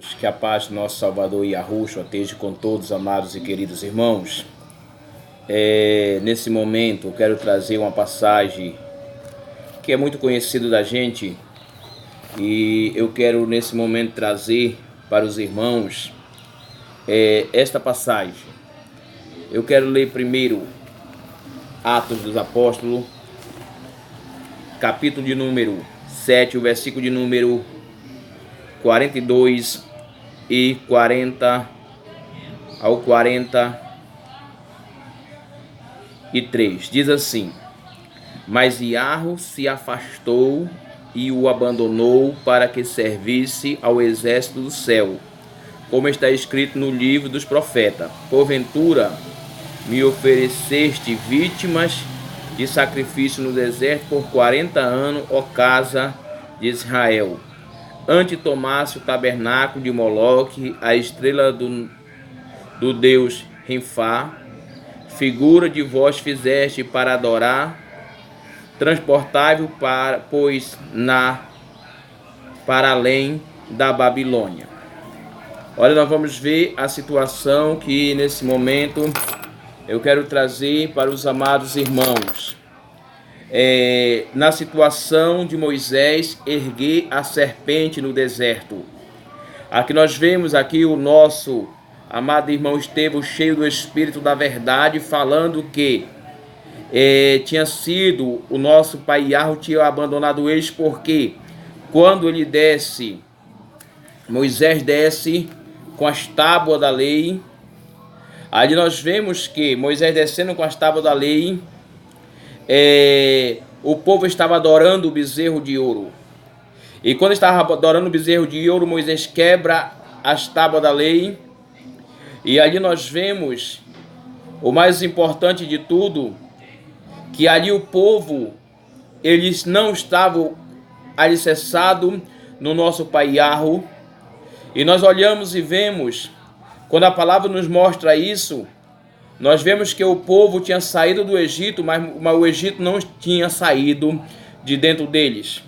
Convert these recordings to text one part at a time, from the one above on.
Que a paz do nosso Salvador Yahushua esteja com todos, amados e queridos irmãos. Nesse momento eu quero trazer uma passagem que é muito conhecida da gente, e eu quero nesse momento trazer para os irmãos esta passagem. Eu quero ler primeiro Atos dos Apóstolos, capítulo de número 7, o versículo de número 42 e 40 ao 43. Diz assim: Mas Iarro se afastou e o abandonou para que servisse ao exército do céu, como está escrito no livro dos profetas: Porventura me ofereceste vítimas de sacrifício no deserto por 40 anos, ó casa de Israel. Antes tomasse o tabernáculo de Moloque, a estrela do deus Renfá, figura de vós fizeste para adorar, transportável para além da Babilônia. Olha, nós vamos ver a situação que nesse momento eu quero trazer para os amados irmãos. Na situação de Moisés erguer a serpente no deserto. Aqui nós vemos aqui o nosso amado irmão Estevão, cheio do Espírito da Verdade, falando que tinha sido o nosso pai Iarro tinha abandonado eles, porque quando ele desce, Moisés desce com as tábuas da lei. Ali nós vemos que Moisés descendo com as tábuas da lei, o povo estava adorando o bezerro de ouro. E quando estava adorando o bezerro de ouro, Moisés quebra as tábuas da lei. E ali nós vemos o mais importante de tudo, que ali o povo, eles não estavam alicerçados no nosso pai Iarro. E nós olhamos e vemos, quando a palavra nos mostra isso, nós vemos que o povo tinha saído do Egito, mas o Egito não tinha saído de dentro deles.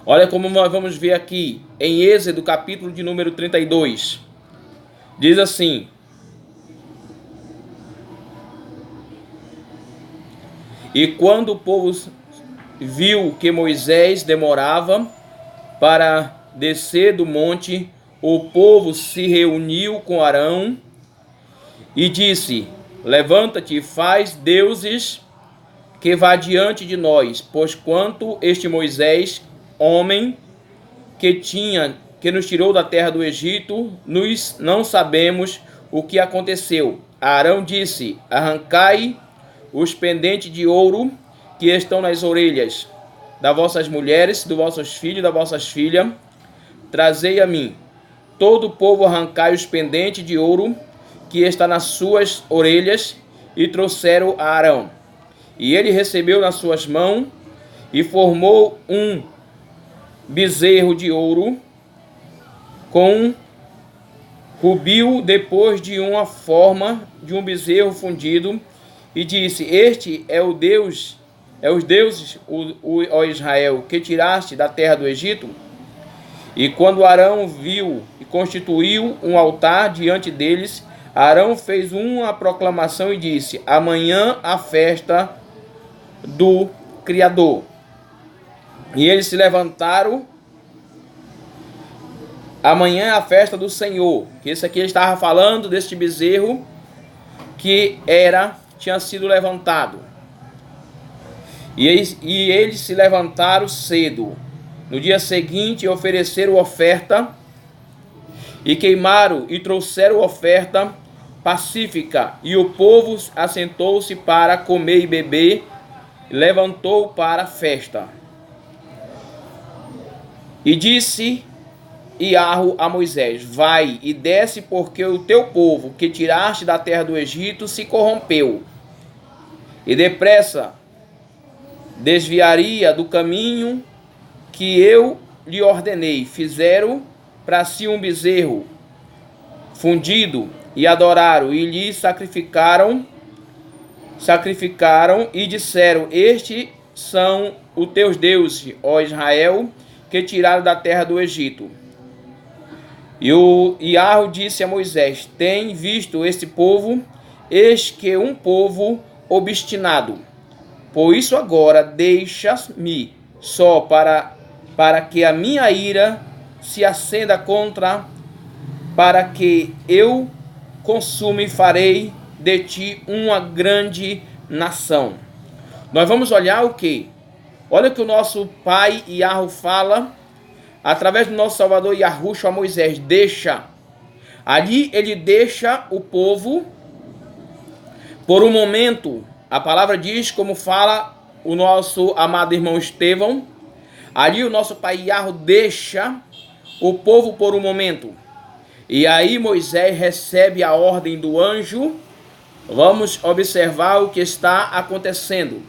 Olha como nós vamos ver aqui, em Êxodo, capítulo de número 32. Diz assim: E quando o povo viu que Moisés demorava para descer do monte, o povo se reuniu com Arão e disse: Levanta-te e faz deuses que vá diante de nós, pois quanto este Moisés, homem que nos tirou da terra do Egito, nós não sabemos o que aconteceu. Arão disse: Arrancai os pendentes de ouro que estão nas orelhas das vossas mulheres, dos vossos filhos e das vossas filhas, trazei a mim. Todo o povo arrancai os pendentes de ouro que está nas suas orelhas, e trouxeram a Arão. E ele recebeu nas suas mãos e formou um bezerro de ouro com rubil depois de uma forma de um bezerro fundido, e disse: Este é o Deus, os deuses, ó Israel, que tiraste da terra do Egito. E quando Arão viu e constituiu um altar diante deles, Arão fez uma proclamação e disse: Amanhã a festa do Criador. E eles se levantaram. Amanhã é a festa do Senhor. Que esse aqui ele estava falando deste bezerro que tinha sido levantado. E eles se levantaram cedo. No dia seguinte ofereceram oferta e queimaram e trouxeram oferta pacífica. E o povo assentou-se para comer e beber, e levantou para a festa. E disse Iarro a Moisés: Vai e desce, porque o teu povo que tiraste da terra do Egito se corrompeu. E depressa desviaria do caminho que eu lhe ordenei. Fizeram para si um bezerro fundido e adoraram, e lhe sacrificaram e disseram: Estes são os teus deuses, ó Israel, que tiraram da terra do Egito. E o Iarro disse a Moisés: tem visto este povo? Eis que um povo obstinado. Por isso agora deixa-me só para que a minha ira se acenda para que eu consuma e farei de ti uma grande nação. Nós vamos olhar o que? Olha o que o nosso pai Iarro fala, através do nosso Salvador Yahushua a Moisés: deixa. Ali ele deixa o povo por um momento. A palavra diz, como fala o nosso amado irmão Estevão, ali o nosso pai Iarro deixa o povo por um momento. E aí Moisés recebe a ordem do anjo. Vamos observar o que está acontecendo.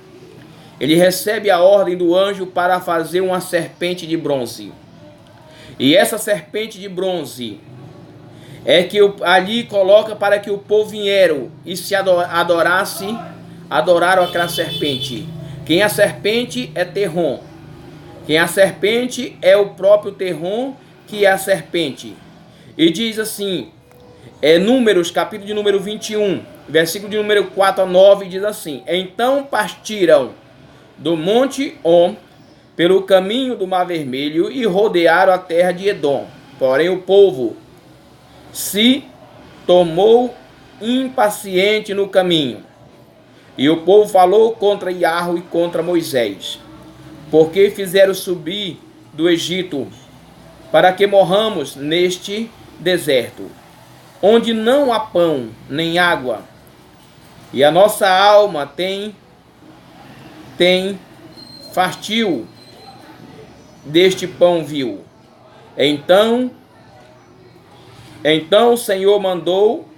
Ele recebe a ordem do anjo para fazer uma serpente de bronze. E essa serpente de bronze é que ali coloca para que o povo vieram e se adoraram aquela serpente. Quem é a serpente é Terron. Quem é a serpente é o próprio Terron, que é a serpente. E diz assim, Números, capítulo de número 21, versículo de número 4 a 9, diz assim: então partiram do monte On pelo caminho do Mar Vermelho e rodearam a terra de Edom. Porém o povo se tomou impaciente no caminho. E o povo falou contra Iarro e contra Moisés: porque fizeram subir do Egito para que morramos neste deserto, onde não há pão nem água, e a nossa alma tem fastio deste pão vil. Então o Senhor mandou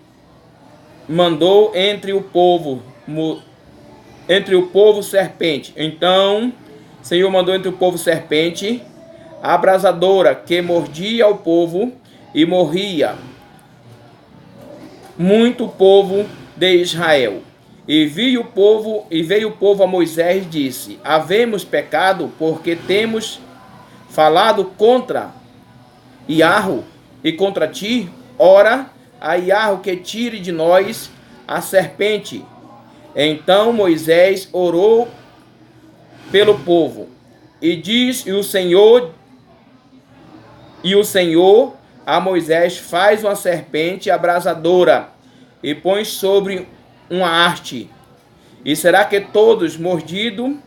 entre o povo serpente. Então o Senhor mandou entre o povo serpente abrasadora, que mordia o povo, e morria muito povo de Israel. E veio o povo a Moisés e disse: havemos pecado, porque temos falado contra Iarro e contra ti. Ora, a Iarro que tire de nós a serpente. Então Moisés orou pelo povo, e o Senhor a Moisés: faz uma serpente abrasadora e põe sobre uma haste, e será que todos mordido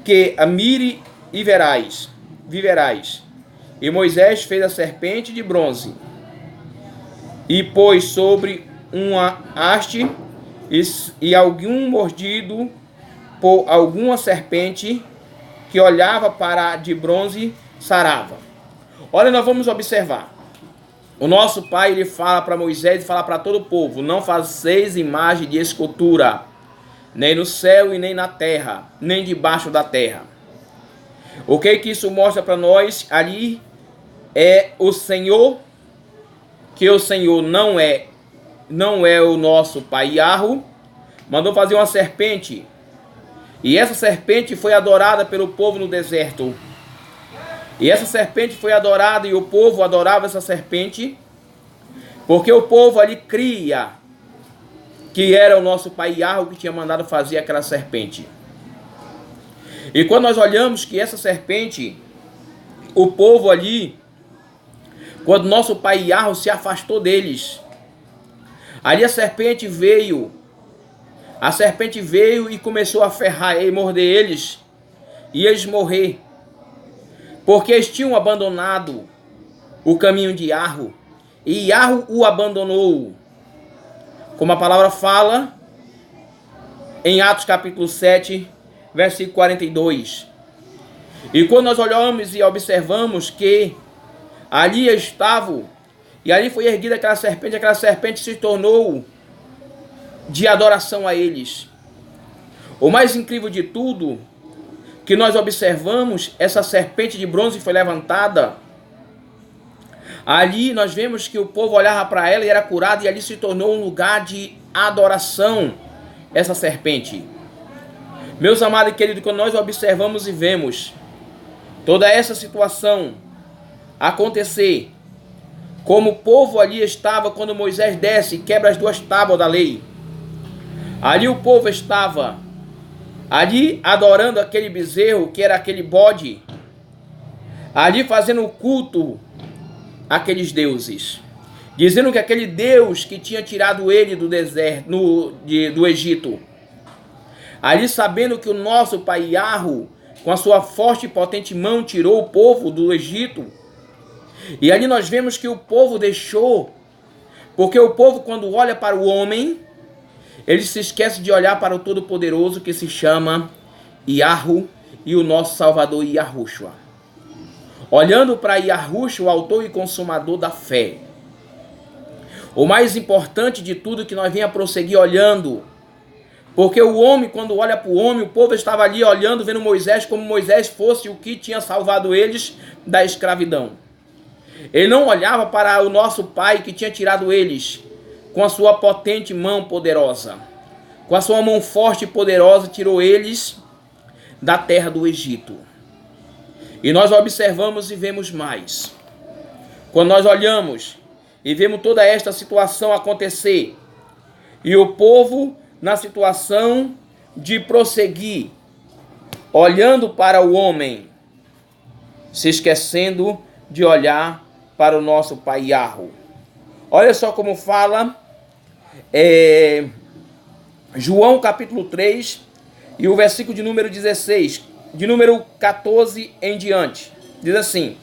que a mire e viverás. E Moisés fez a serpente de bronze e pôs sobre uma haste, e algum mordido por alguma serpente que olhava para a de bronze sarava. Olha, nós vamos observar. O nosso pai, ele fala para Moisés e fala para todo o povo: não fazeis imagem de escultura, nem no céu e nem na terra, nem debaixo da terra. O que isso mostra para nós? Ali é o Senhor, que o Senhor não é o nosso pai Iarro, mandou fazer uma serpente. E essa serpente foi adorada pelo povo no deserto. E essa serpente foi adorada, e o povo adorava essa serpente, porque o povo ali cria que era o nosso pai Iarro que tinha mandado fazer aquela serpente. E quando nós olhamos que essa serpente, o povo ali, quando nosso pai Iarro se afastou deles, ali a serpente veio e começou a ferrar e morder eles, e eles morrer. Porque eles tinham abandonado o caminho de Iarro, e Iarro o abandonou. Como a palavra fala em Atos capítulo 7, versículo 42. E quando nós olhamos e observamos que ali estavam, e ali foi erguida aquela serpente se tornou de adoração a eles. O mais incrível de tudo, que nós observamos, essa serpente de bronze foi levantada. Ali nós vemos que o povo olhava para ela e era curado, e ali se tornou um lugar de adoração, essa serpente. Meus amados e queridos, quando nós observamos e vemos toda essa situação acontecer, como o povo ali estava quando Moisés desce e quebra as 2 tábuas da lei. Ali o povo estava ali adorando aquele bezerro, que era aquele bode, ali fazendo o culto àqueles deuses, dizendo que aquele Deus que tinha tirado ele do deserto, do Egito, ali sabendo que o nosso pai Yahweh, com a sua forte e potente mão, tirou o povo do Egito. E ali nós vemos que o povo deixou, porque o povo, quando olha para o homem, ele se esquece de olhar para o Todo-Poderoso, que se chama Yahweh, e o nosso Salvador Yahushua. Olhando para Yahushua, o autor e consumador da fé. O mais importante de tudo que nós venha prosseguir olhando, porque o homem, quando olha para o homem, o povo estava ali olhando, vendo Moisés como Moisés fosse o que tinha salvado eles da escravidão. Ele não olhava para o nosso Pai que tinha tirado eles com a sua potente mão poderosa. Com a sua mão forte e poderosa tirou eles da terra do Egito. E nós observamos e vemos mais. Quando nós olhamos e vemos toda esta situação acontecer, e o povo na situação de prosseguir, olhando para o homem, se esquecendo de olhar para o nosso Pai Yahweh. Olha só como fala João capítulo 3 e o versículo de número 16, de número 14 em diante. Diz assim,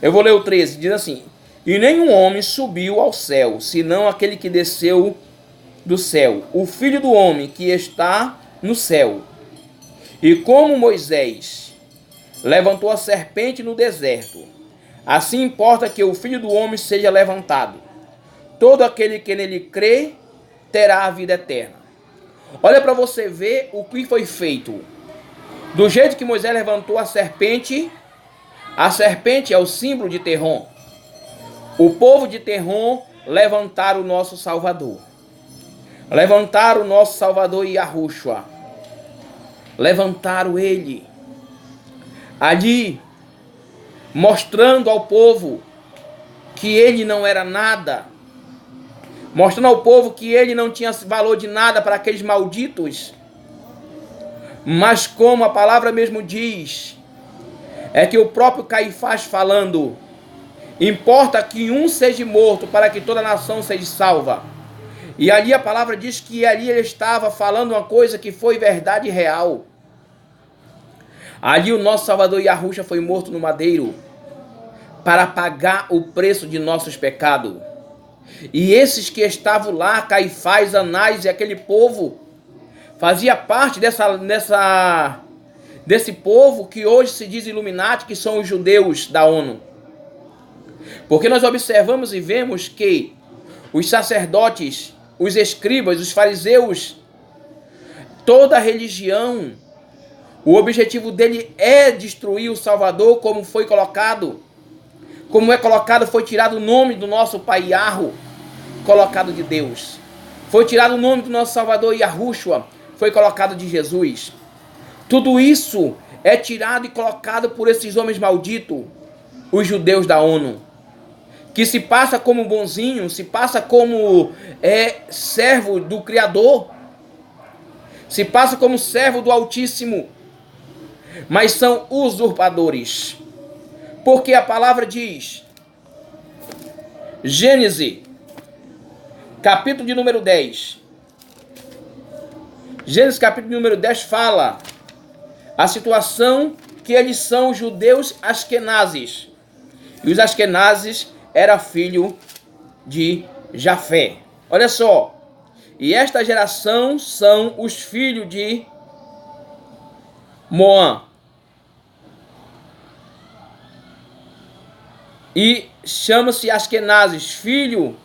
eu vou ler o 13, diz assim: e nenhum homem subiu ao céu, senão aquele que desceu do céu, o Filho do homem que está no céu. E como Moisés levantou a serpente no deserto, assim importa que o Filho do homem seja levantado. Todo aquele que nele crê terá a vida eterna. Olha para você ver o que foi feito. Do jeito que Moisés levantou a serpente é o símbolo de Terrom. O povo de Terrom levantaram o nosso Salvador. Levantaram o nosso Salvador Yahushua. Levantaram ele. Ali, mostrando ao povo que ele não era nada. Mostrando ao povo que ele não tinha valor de nada para aqueles malditos. Mas como a palavra mesmo diz, é que o próprio Caifás falando, importa que um seja morto para que toda a nação seja salva. E ali a palavra diz que ali ele estava falando uma coisa que foi verdade real. Ali o nosso Salvador Yahushua foi morto no madeiro para pagar o preço de nossos pecados. E esses que estavam lá, Caifás, Anás e aquele povo, fazia parte desse povo que hoje se diz Illuminati, que são os judeus da ONU. Porque nós observamos e vemos que os sacerdotes, os escribas, os fariseus, toda a religião, o objetivo dele é destruir o Salvador, como foi colocado. Como é colocado, foi tirado o nome do nosso Pai Yahweh, colocado de Deus. Foi tirado o nome do nosso Salvador Yahushua, foi colocado de Jesus. Tudo isso é tirado e colocado por esses homens malditos, os judeus da ONU, que se passa como bonzinho, se passa como servo do Criador, se passa como servo do Altíssimo, mas são usurpadores. Porque a palavra diz, Gênesis, capítulo de número 10. Gênesis capítulo de número 10 fala a situação que eles são judeus askenazes. E os askenazes eram filho de Jafé. Olha só. E esta geração são os filhos de Moã. E chama-se Askenazes, filho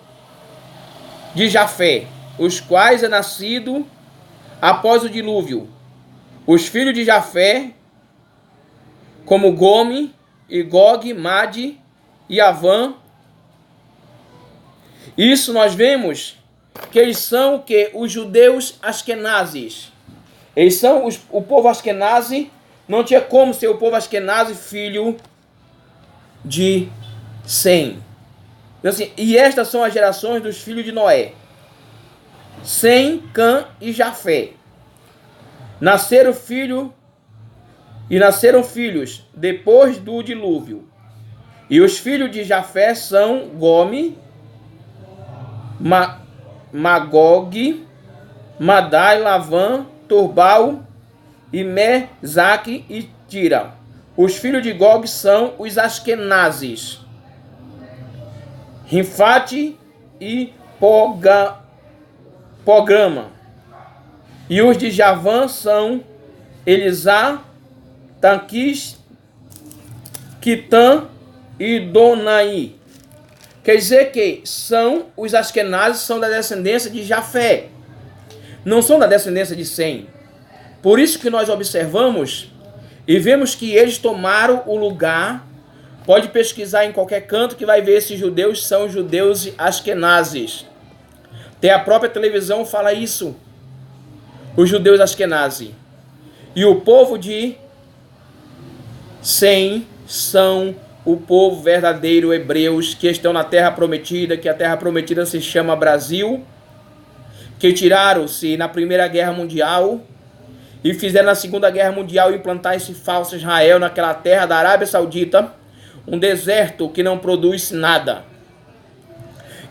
de Jafé, os quais é nascido após o dilúvio. Os filhos de Jafé, como Gome, e Gog, Made e Avã. Isso nós vemos que eles são os judeus askenazes. Eles são o povo askenazi. Não tinha como ser o povo askenazi filho de Sem. Assim, e estas são as gerações dos filhos de Noé: Sem, Cã e Jafé. Nasceram filhos depois do dilúvio. E os filhos de Jafé são Gome, Magog, Madai, Lavã, Turbal e Mesaque e Tira. Os filhos de Gog são os Askenazes, Rifate e Pograma. E os de Javã são Elisá, Tanquis, Quitã e Donaí. Quer dizer que são os Askenazes, são da descendência de Jafé, não são da descendência de Sem. Por isso que nós observamos e vemos que eles tomaram o lugar. Pode pesquisar em qualquer canto que vai ver esses judeus são judeus askenazes. Até a própria televisão fala isso. Os judeus askenazes. E o povo de Sem são o povo verdadeiro, hebreus, que estão na terra prometida, que a terra prometida se chama Brasil, que tiraram-se na Primeira Guerra Mundial e fizeram na Segunda Guerra Mundial implantar esse falso Israel naquela terra da Arábia Saudita, um deserto que não produz nada.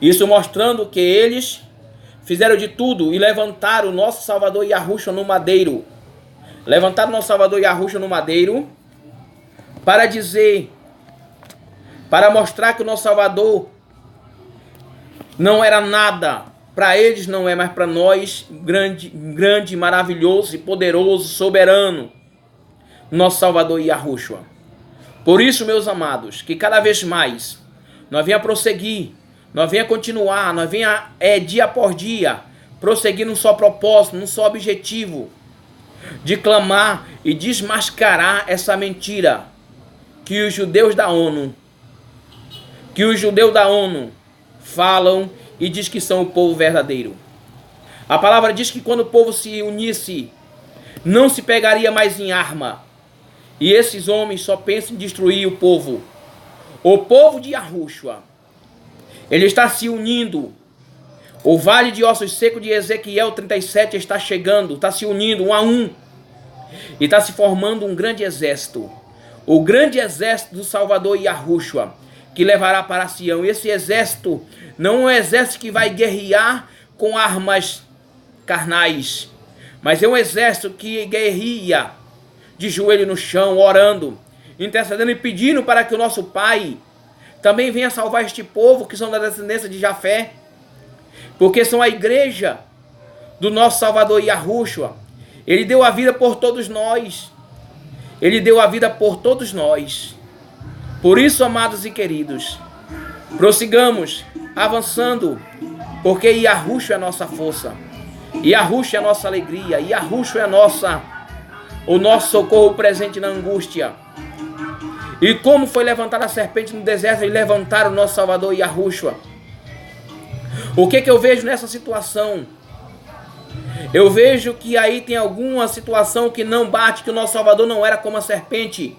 Isso mostrando que eles fizeram de tudo e levantaram o nosso Salvador Yahushua no madeiro. Levantaram o nosso Salvador Yahushua no madeiro para dizer, para mostrar que o nosso Salvador não era nada. Para eles não é, mas para nós, grande, maravilhoso e poderoso, soberano, nosso Salvador Yahushua. Por isso, meus amados, que cada vez mais nós venha prosseguir, nós venha continuar, nós venha dia por dia prosseguir num só propósito, num só objetivo, de clamar e desmascarar essa mentira que os judeus da ONU, falam e diz que são o povo verdadeiro. A palavra diz que quando o povo se unisse, não se pegaria mais em arma. E esses homens só pensam em destruir o povo. O povo de Yahushua, ele está se unindo. O vale de ossos secos de Ezequiel 37 está chegando, está se unindo um a um. E está se formando um grande exército. O grande exército do Salvador Yahushua, que levará para Sião. Esse exército não é um exército que vai guerrear com armas carnais, mas é um exército que guerreia de joelho no chão, orando, intercedendo e pedindo para que o nosso Pai também venha salvar este povo que são da descendência de Jafé, porque são a igreja do nosso Salvador Yahushua. Ele deu a vida por todos nós. Ele deu a vida por todos nós. Por isso, amados e queridos, prossigamos, avançando, porque Yahushua é a nossa força, Yahushua é a nossa alegria, Yahushua é o nosso socorro presente na angústia. E como foi levantada a serpente no deserto, eles levantaram o nosso Salvador Yahushua. O que eu vejo nessa situação? Eu vejo que aí tem alguma situação que não bate, que o nosso Salvador não era como a serpente.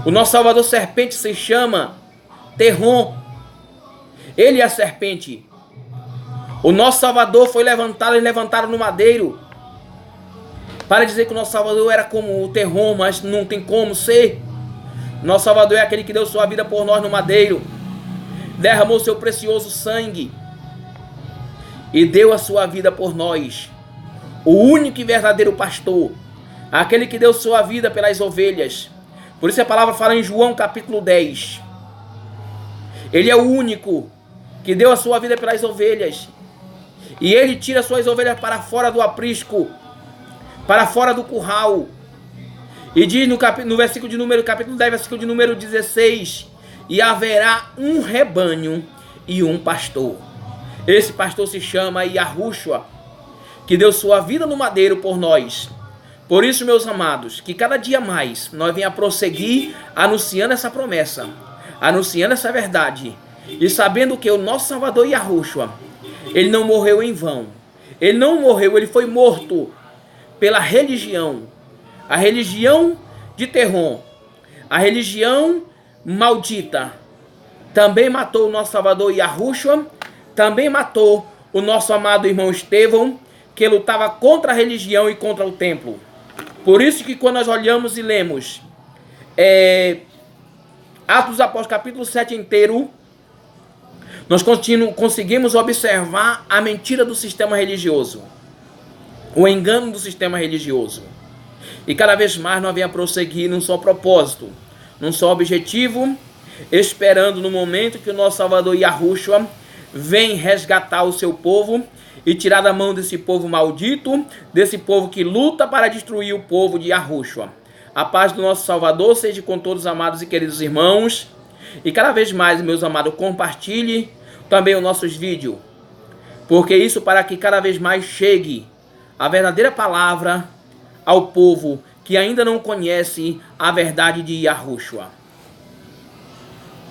O nosso Salvador serpente se chama Terrom. Ele é a serpente. O nosso Salvador foi levantado e levantaram no madeiro para dizer que o nosso Salvador era como o Terrom, mas não tem como ser. Nosso Salvador é aquele que deu sua vida por nós no madeiro, derramou seu precioso sangue e deu a sua vida por nós. O único e verdadeiro pastor, aquele que deu sua vida pelas ovelhas. Por isso a palavra fala em João capítulo 10. Ele é o único que deu a sua vida pelas ovelhas. E ele tira suas ovelhas para fora do aprisco, para fora do curral. E diz no versículo de número, capítulo 10, versículo de número 16: e haverá um rebanho e um pastor. Esse pastor se chama Yahushua, que deu sua vida no madeiro por nós. Por isso, meus amados, que cada dia mais nós venha prosseguir anunciando essa promessa, anunciando essa verdade, e sabendo que o nosso Salvador Yahushua, ele não morreu em vão. Ele não morreu, ele foi morto pela religião. A religião de Terrom, a religião maldita, também matou o nosso Salvador Yahushua, também matou o nosso amado irmão Estevão, que lutava contra a religião e contra o templo. Por isso que quando nós olhamos e lemos Atos dos Apóstolos capítulo 7 inteiro, nós conseguimos observar a mentira do sistema religioso, o engano do sistema religioso. E cada vez mais nós venhamos prosseguir num só propósito, num só objetivo, esperando no momento que o nosso Salvador Yahushua vem resgatar o seu povo e tirar da mão desse povo maldito, desse povo que luta para destruir o povo de Yahushua. A paz do nosso Salvador seja com todos os amados e queridos irmãos. E cada vez mais, meus amados, compartilhe também os nossos vídeos, porque isso para que cada vez mais chegue a verdadeira palavra ao povo que ainda não conhece a verdade de Yahushua.